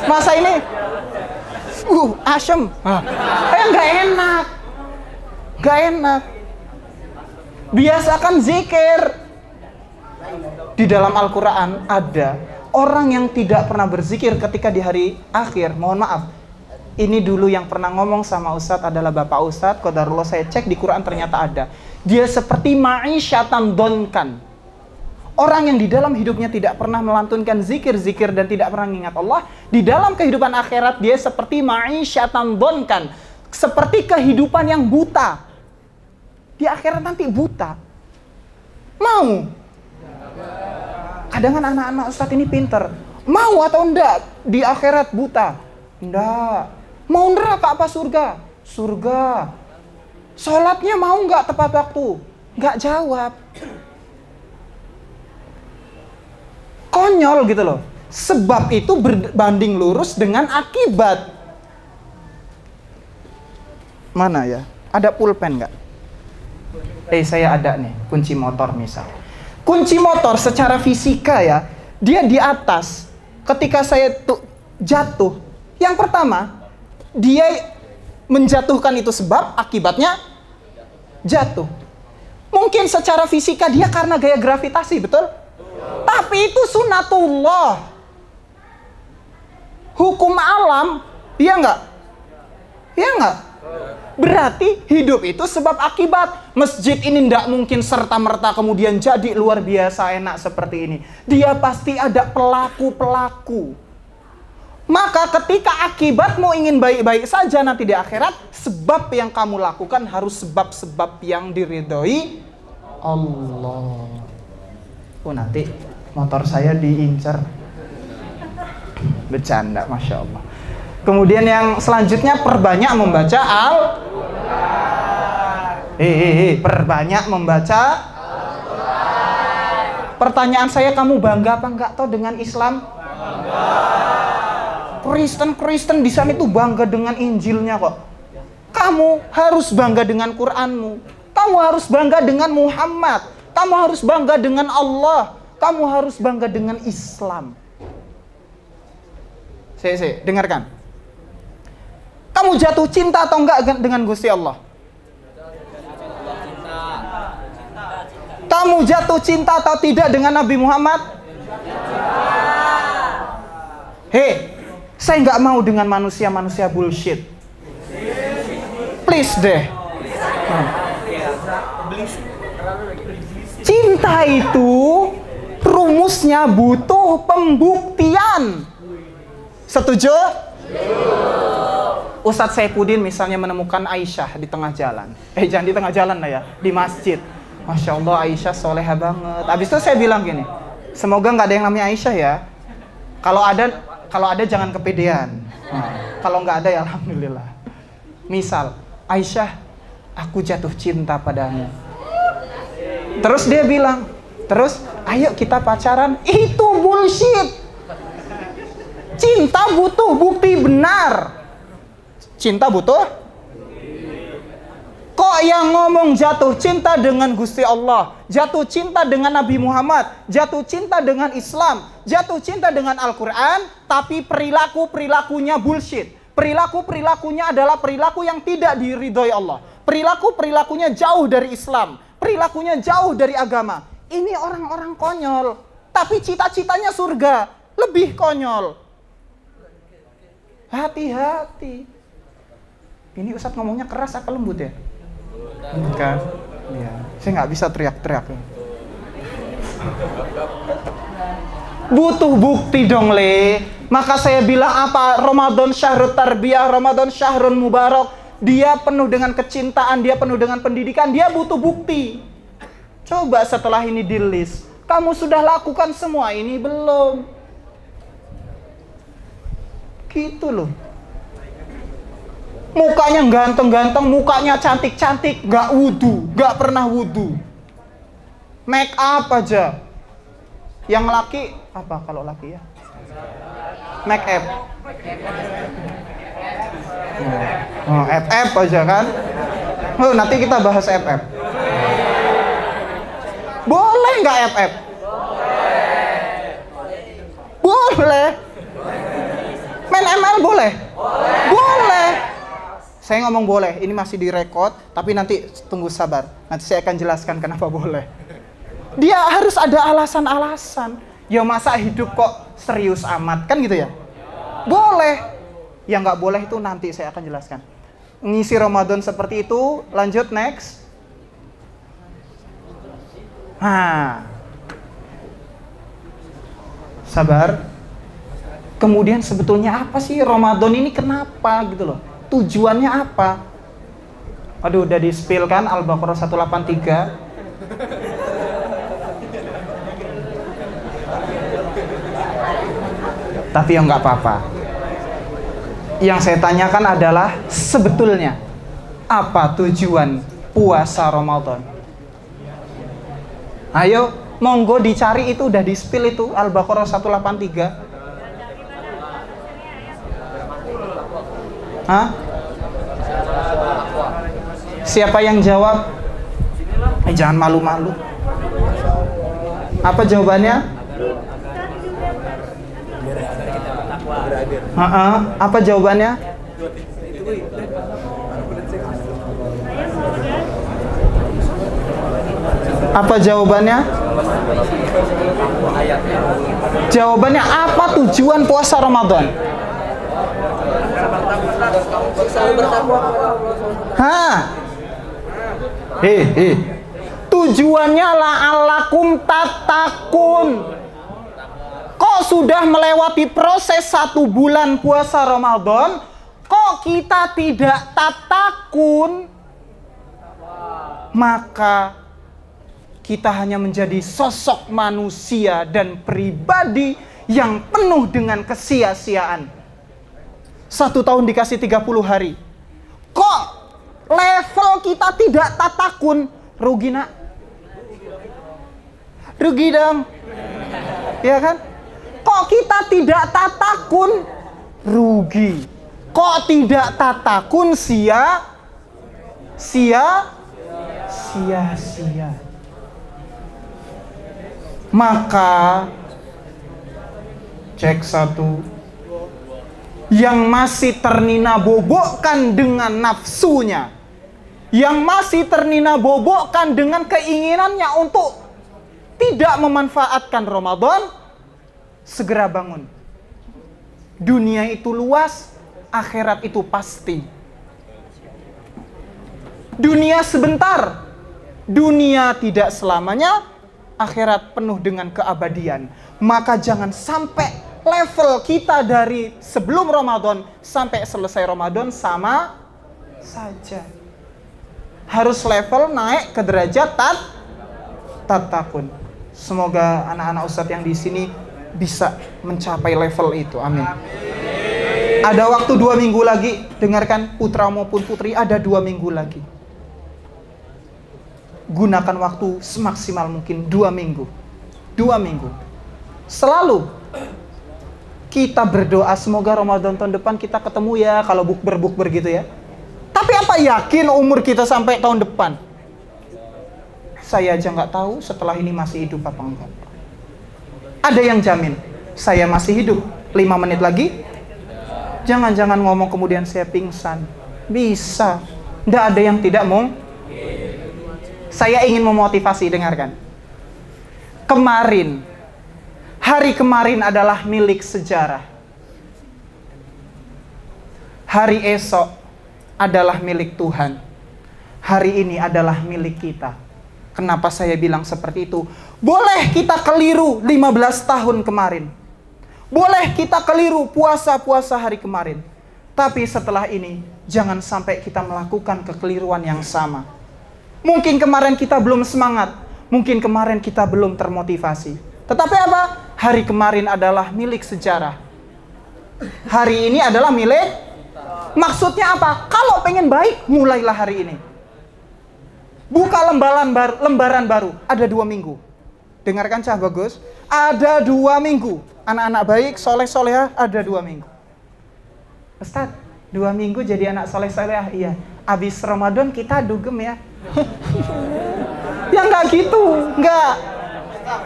Masa ini asem, nggak enak, nggak enak. Biasakan zikir. Di dalam Al-Quran ada orang yang tidak pernah berzikir ketika di hari akhir. Mohon maaf, ini dulu yang pernah ngomong sama Ustadz adalah Bapak Ustadz. Qadarullah, saya cek di Quran ternyata ada. Dia seperti ma'isyatan donkan, orang yang di dalam hidupnya tidak pernah melantunkan zikir-zikir dan tidak pernah mengingat Allah. Di dalam kehidupan akhirat dia seperti ma'isyatan donkan, seperti kehidupan yang buta. Di akhirat nanti buta. Mau? Kadang anak-anak Ustadz ini pinter. Mau atau enggak di akhirat buta? Enggak. Mau neraka apa surga? Surga. Sholatnya mau enggak tepat waktu? Enggak jawab. Konyol gitu loh. Sebab itu berbanding lurus dengan akibat. Mana ya? Ada pulpen enggak? Saya ada nih, kunci motor misal. Kunci motor secara fisika ya, dia di atas. Ketika saya jatuh, yang pertama, dia menjatuhkan itu sebab, akibatnya jatuh. Mungkin secara fisika dia karena gaya gravitasi, betul? Tapi itu sunatullah. Hukum alam, iya nggak? Iya nggak? Berarti hidup itu sebab akibat. Masjid ini tidak mungkin serta-merta kemudian jadi luar biasa enak seperti ini. Dia pasti ada pelaku-pelaku. Maka ketika akibatmu ingin baik-baik saja nanti di akhirat, sebab yang kamu lakukan harus sebab-sebab yang diridhoi Allah. Nanti motor saya diincar. Bercanda, Masya Allah. Kemudian yang selanjutnya, perbanyak membaca perbanyak membaca Al-Quran. Pertanyaan saya, kamu bangga apa enggak toh dengan Islam? Kristen di sana itu bangga dengan Injilnya kok. Kamu harus bangga dengan Quranmu. Kamu harus bangga dengan Muhammad. Kamu harus bangga dengan Allah. Kamu harus bangga dengan Islam. Saya dengarkan. Kamu jatuh cinta atau enggak dengan Gusti Allah? Kamu jatuh cinta atau tidak dengan Nabi Muhammad? Saya nggak mau dengan manusia-manusia bullshit. Please deh. Cinta itu rumusnya butuh pembuktian. Setuju? Ustadz Saifuddin misalnya menemukan Aisyah di tengah jalan. Jangan di tengah jalan lah ya, di masjid. Masya Allah, Aisyah soleha banget. Habis itu saya bilang gini, semoga nggak ada yang namanya Aisyah ya. Kalau ada jangan kepedean. Kalau nggak ada ya alhamdulillah. Misal, Aisyah, aku jatuh cinta padamu. Terus dia bilang, ayo kita pacaran. Itu bullshit. Cinta butuh bukti benar. Cinta butuh. Kok yang ngomong jatuh cinta dengan Gusti Allah, jatuh cinta dengan Nabi Muhammad, jatuh cinta dengan Islam, jatuh cinta dengan Al-Quran, tapi perilakunya bullshit. Perilakunya adalah perilaku yang tidak diridhoi Allah. Perilakunya jauh dari Islam. Perilakunya jauh dari agama. Ini orang-orang konyol, tapi cita-citanya surga. Lebih konyol. Hati-hati. Ini Ustadz ngomongnya keras apa lembut ya? Kan? Ya. Saya nggak bisa teriak-teriak. Butuh bukti dong, Le. Maka saya bilang apa? Ramadan syahrut tarbiyah, Ramadan syahrun mubarak. Dia penuh dengan kecintaan, dia penuh dengan pendidikan, dia butuh bukti. Coba setelah ini di list. Kamu sudah lakukan semua ini belum? Gitu loh. Mukanya ganteng-ganteng, mukanya cantik-cantik, nggak wudu, nggak pernah wudu. Make up aja. Yang laki apa kalau laki ya? Make up. Oh, FF aja kan? Oh, nanti kita bahas FF. Boleh nggak FF? Boleh. Main ML boleh? Boleh. Saya ngomong boleh, ini masih direkod, tapi nanti tunggu sabar. Nanti saya akan jelaskan kenapa boleh. Dia harus ada alasan-alasan. Ya masa hidup kok serius amat, kan gitu ya? Boleh. Yang nggak boleh itu nanti saya akan jelaskan. Ngisi Ramadan seperti itu, lanjut next. Sabar. Kemudian sebetulnya apa sih Ramadan ini, kenapa gitu loh? Tujuannya apa? Aduh, udah di-spill kan Al-Baqarah 183. Tapi ya nggak apa-apa. Yang saya tanyakan adalah sebetulnya apa tujuan puasa Ramadan? Ayo, monggo dicari, itu udah di-spill itu Al-Baqarah 183. Hah? Siapa yang jawab? Jangan malu-malu. Apa jawabannya? Apa jawabannya? Apa jawabannya? Jawabannya apa tujuan puasa Ramadan? Tujuannya la'allakum tattaqun. Kok sudah melewati proses 1 bulan puasa Ramadan, kok kita tidak tatakun? Maka kita hanya menjadi sosok manusia dan pribadi yang penuh dengan kesia-siaan. 1 tahun dikasih 30 hari. Kok level kita tidak tatakun? Rugi nak? Rugi dong. Ya kan? Kok kita tidak tatakun? Rugi. Kok tidak tatakun? Sia-sia. Maka cek 1. Yang masih ternina bobokkan dengan nafsunya, yang masih ternina bobokkan dengan keinginannya untuk tidak memanfaatkan Ramadan, segera bangun. Dunia itu luas, akhirat itu pasti. Dunia sebentar, dunia tidak selamanya, akhirat penuh dengan keabadian. Maka jangan sampai level kita dari sebelum Ramadan sampai selesai Ramadan sama saja. Harus level naik ke derajat tatakun. Semoga anak-anak Ustadz yang di sini bisa mencapai level itu. Amin. Ada waktu 2 minggu lagi. Dengarkan putra maupun putri, ada 2 minggu lagi. Gunakan waktu semaksimal mungkin 2 minggu. 2 minggu. Selalu kita berdoa semoga Ramadan tahun depan kita ketemu ya, kalau bukber gitu ya. Tapi apa yakin umur kita sampai tahun depan? Saya aja nggak tahu setelah ini masih hidup apa enggak. Ada yang jamin saya masih hidup 5 menit lagi? Jangan-jangan ngomong kemudian saya pingsan. Bisa. Nggak ada yang tidak mau. Saya ingin memotivasi, dengarkan. Hari kemarin adalah milik sejarah. Hari esok adalah milik Tuhan. Hari ini adalah milik kita. Kenapa saya bilang seperti itu? Boleh kita keliru 15 tahun kemarin. Boleh kita keliru puasa-puasa hari kemarin. Tapi setelah ini, jangan sampai kita melakukan kekeliruan yang sama. Mungkin kemarin kita belum semangat. Mungkin kemarin kita belum termotivasi. Tetapi apa? Hari kemarin adalah milik sejarah. Hari ini adalah milik. Maksudnya apa? Kalau pengen baik, mulailah hari ini. Buka lembaran baru. Ada 2 minggu. Dengarkan Cah Bagus. Ada 2 minggu. Anak-anak baik, soleh-solehah, ada 2 minggu. Ustaz, 2 minggu jadi anak soleh-solehah? Iya. Abis Ramadan kita dugem ya. Ya nggak gitu, nggak.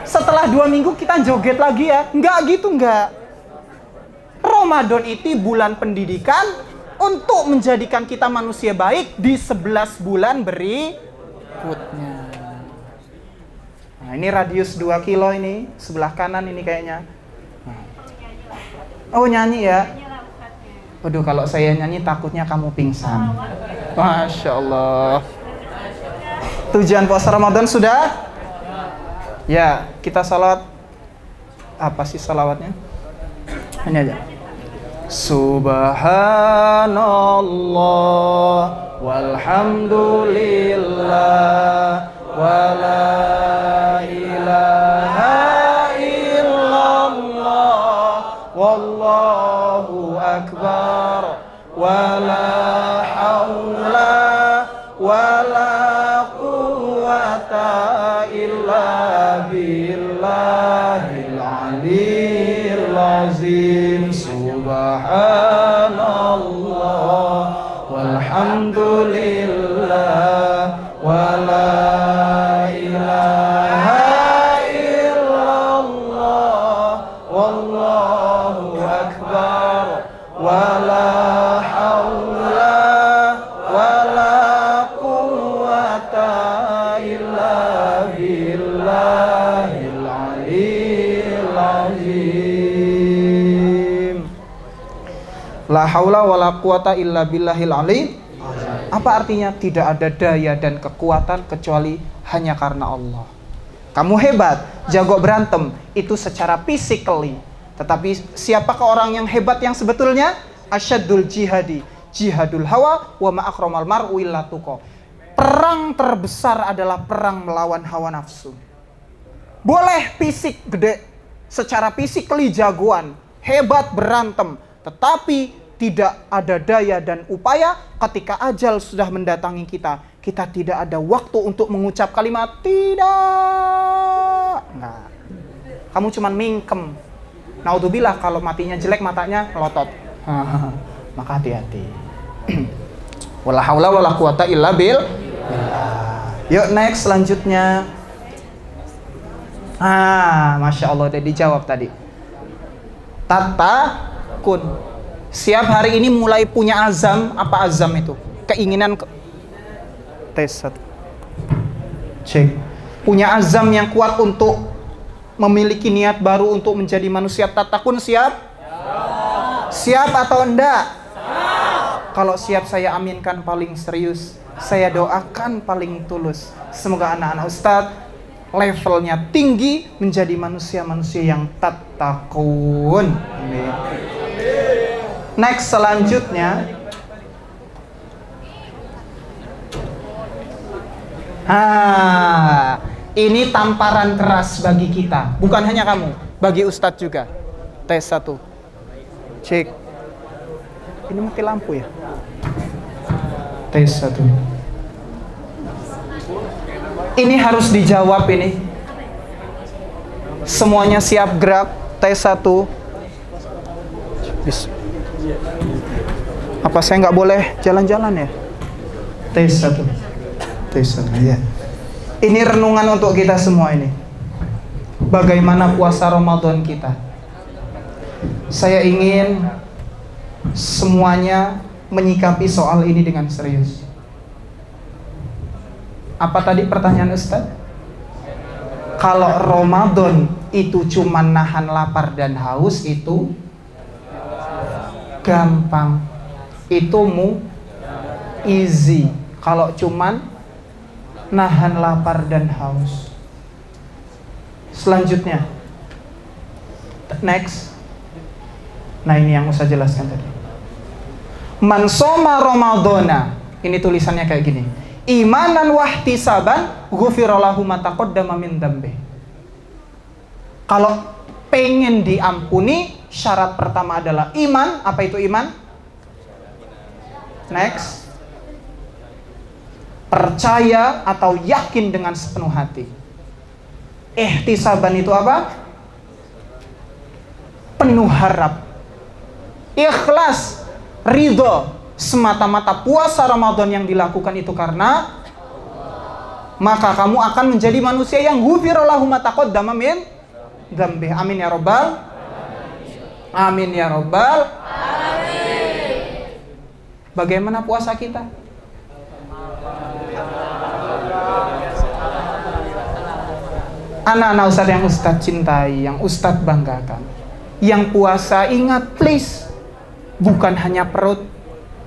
Setelah 2 minggu kita joget lagi ya, nggak gitu, nggak. Ramadan itu bulan pendidikan untuk menjadikan kita manusia baik di 11 bulan berikutnya. Nah, ini radius 2 kilo ini, sebelah kanan ini kayaknya. Oh, nyanyi ya? Waduh, kalau saya nyanyi takutnya kamu pingsan. Masya Allah. Tujuan puasa Ramadan sudah? Ya, kita salat. Apa sih salawatnya? Ini aja. Subhanallah walhamdulillah wala ilaha illallah wallahu akbar wala haula wala quwwata illa billahil aliyyil azim. Subhanallah walhamdulillah wala ilaha illallah wallahu akbar wala haula wala quwwata illa billahil aliyyil azim. La haula wala quwata illa billahil aliyyil. Apa artinya? Tidak ada daya dan kekuatan kecuali hanya karena Allah. Kamu hebat, jago berantem, itu secara physically. Tetapi siapakah orang yang hebat yang sebetulnya? Asyaddul jihadi, jihadul hawa wa ma'akramal mar'u illa tuqa. Perang terbesar adalah perang melawan hawa nafsu. Boleh fisik gede, secara physically jagoan, hebat berantem, tetapi tidak ada daya dan upaya ketika ajal sudah mendatangi kita. Kita tidak ada waktu untuk mengucap kalimat tidak. Nah, kamu cuman mingkem. Naudzubillah kalau matinya jelek, matanya melotot. Maka hati-hati. Wala haula wala quwata illa billah. Yuk next selanjutnya. Masya Allah udah dijawab tadi. Tatakun. Siap hari ini mulai punya azam. Apa azam itu? Keinginan tes 1. Cek. Punya azam yang kuat untuk memiliki niat baru untuk menjadi manusia tatakun. Siap? Siap atau enggak? Kalau siap, saya aminkan paling serius. Saya doakan paling tulus. Semoga anak-anak Ustadz levelnya tinggi menjadi manusia-manusia yang tatakun. Amin. Next selanjutnya. Ini tamparan keras bagi kita. Bukan hanya kamu, bagi Ustadz juga. Tes 1. Cek. Ini mati lampu ya? Tes 1. Ini harus dijawab ini. Semuanya siap gerak. Tes 1. Apa saya nggak boleh jalan-jalan ya? Tes 1. Tes 1 ya. Ini renungan untuk kita semua ini. Bagaimana puasa Ramadan kita? Saya ingin semuanya menyikapi soal ini dengan serius. Apa tadi pertanyaan Ustaz? Kalau Ramadan itu cuma nahan lapar dan haus, itu gampang. Itu easy. Kalau cuman nahan lapar dan haus. Selanjutnya, next. Nah, ini yang Ustaz jelaskan tadi. Man shoma Ramadhana. Ini tulisannya kayak gini. Imanan wahtisaban ghufira lahu ma taqaddama min dzambi. Kalau pengen diampuni Syarat pertama adalah iman. Apa itu iman? Next. Percaya atau yakin dengan sepenuh hati. Ihtisaban itu apa? Penuh harap. Ikhlas, ridho, semata-mata puasa Ramadan yang dilakukan itu karena maka kamu akan menjadi manusia yang ghufira lahu ma taqaddama min dzambi. Amin ya rabbal. Amin ya rabbal. Amin. Bagaimana puasa kita? Anak-anak Ustadz yang Ustadz cintai, yang Ustadz banggakan, yang puasa, ingat please, bukan hanya perut,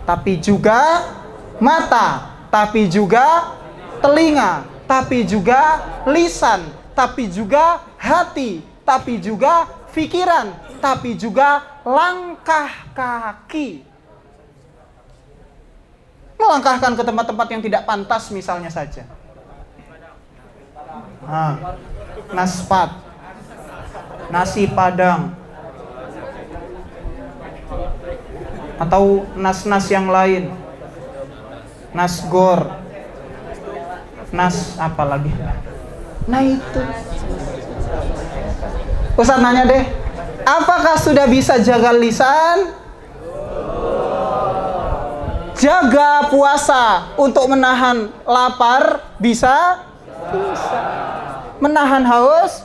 tapi juga mata, tapi juga telinga, tapi juga lisan, tapi juga hati, tapi juga pikiran, tapi juga langkah kaki. Melangkahkan ke tempat-tempat yang tidak pantas misalnya saja. Naspat, nasi padang, atau nas-nas yang lain, nasgor, nas apa lagi? Nah itu. Ustaz nanya deh, apakah sudah bisa jaga lisan? Jaga puasa untuk menahan lapar bisa? Bisa. Menahan haus?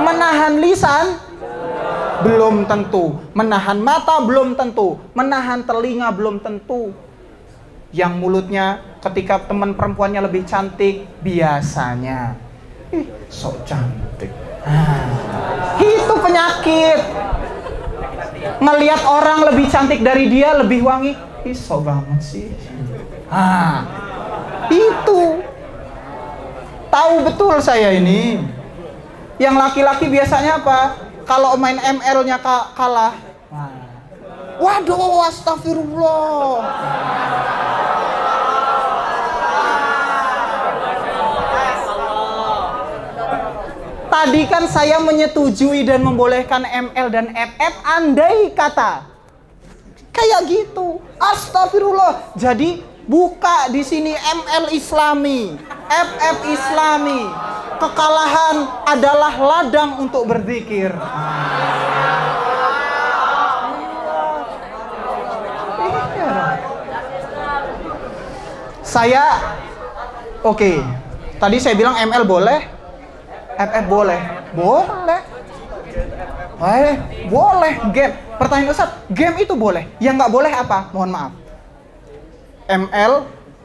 Menahan lisan? Belum tentu. Menahan mata belum tentu. Menahan telinga belum tentu. Yang mulutnya ketika teman perempuannya lebih cantik, biasanya sok cantik. Itu penyakit. Ngelihat orang lebih cantik dari dia, lebih wangi, sok banget sih. Itu. Tahu betul saya ini. Yang laki-laki biasanya apa? Kalau main ML-nya kalah. Waduh, astagfirullah. Tadi kan saya menyetujui dan membolehkan ML dan FF andai kata kayak gitu. Astagfirullah. Jadi buka di sini ML Islami, FF Islami. Kekalahan adalah ladang untuk berzikir. Oke. Tadi saya bilang ML boleh, FF boleh. Boleh game. Pertanyaan Ustaz, game itu boleh. Yang nggak boleh apa? Mohon maaf. ML,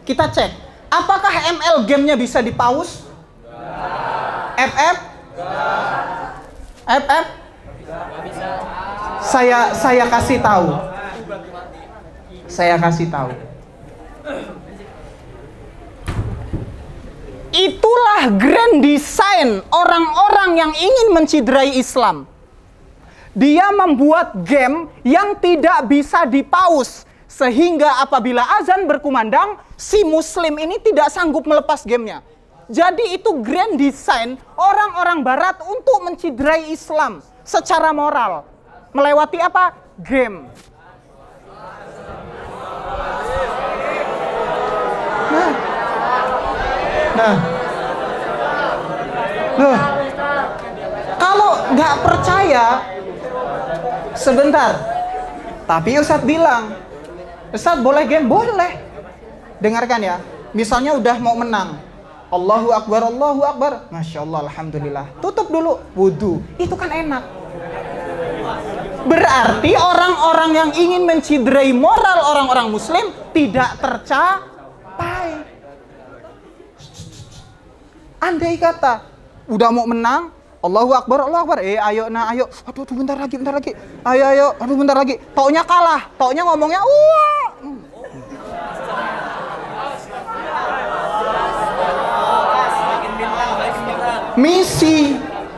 kita cek. Apakah ML gamenya bisa di-pause? FF? FF? Saya kasih tahu. Itulah grand design orang-orang yang ingin menciderai Islam. Dia membuat game yang tidak bisa di-pause, sehingga apabila azan berkumandang, si muslim ini tidak sanggup melepas gamenya. Jadi itu grand design orang-orang barat untuk menciderai Islam secara moral. Melewati apa? Game. Kalau nggak percaya, sebentar. Tapi Ustadz bilang, Ustadz boleh game? Boleh. Dengarkan ya. Misalnya udah mau menang, Allahu Akbar, Allahu Akbar. Masya Allah, Alhamdulillah. Tutup dulu, wudhu. Itu kan enak. Berarti orang-orang yang ingin menciderai moral orang-orang muslim tidak tercapai. Andai kata udah mau menang, Allahu Akbar, Allahu Akbar. Ayo, ayo. Aduh, bentar lagi. Ayo. Aduh, bentar lagi. Taunya kalah. Taunya ngomongnya,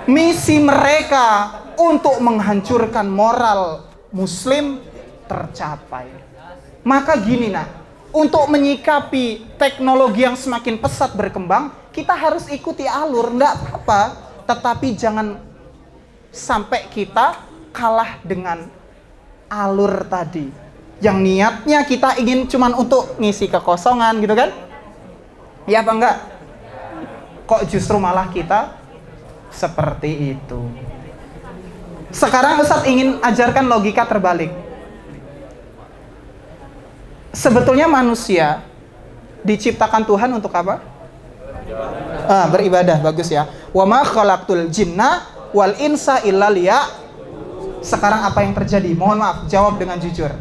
Misi mereka untuk menghancurkan moral muslim tercapai. Maka gini untuk menyikapi teknologi yang semakin pesat berkembang, kita harus ikuti alur, enggak apa-apa, tetapi jangan sampai kita kalah dengan alur tadi. Yang niatnya kita ingin cuman untuk ngisi kekosongan gitu kan? Ya apa enggak? Kok justru malah kita seperti itu. Sekarang Ustadz ingin ajarkan logika terbalik. Sebetulnya manusia diciptakan Tuhan untuk apa? Beribadah, bagus ya. Wa ma khalaqtul jinna wal insa illa Sekarang apa yang terjadi? Mohon maaf, jawab dengan jujur.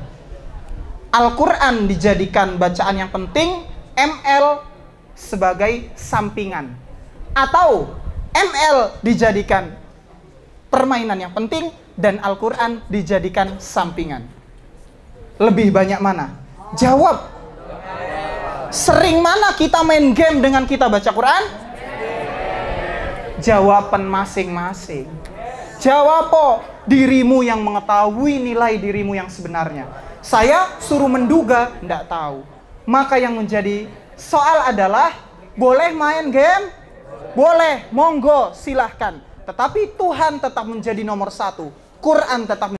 Al-Quran dijadikan bacaan yang penting, ML sebagai sampingan. Atau ML dijadikan permainan yang penting dan Al-Quran dijadikan sampingan. Lebih banyak mana? Jawab. Sering mana kita main game dengan kita baca Quran? Jawaban masing-masing. Jawab dirimu yang mengetahui nilai dirimu yang sebenarnya. Saya suruh menduga, enggak tahu. Maka yang menjadi soal adalah, boleh main game? Boleh, monggo, silahkan. Tetapi Tuhan tetap menjadi nomor satu. Quran tetap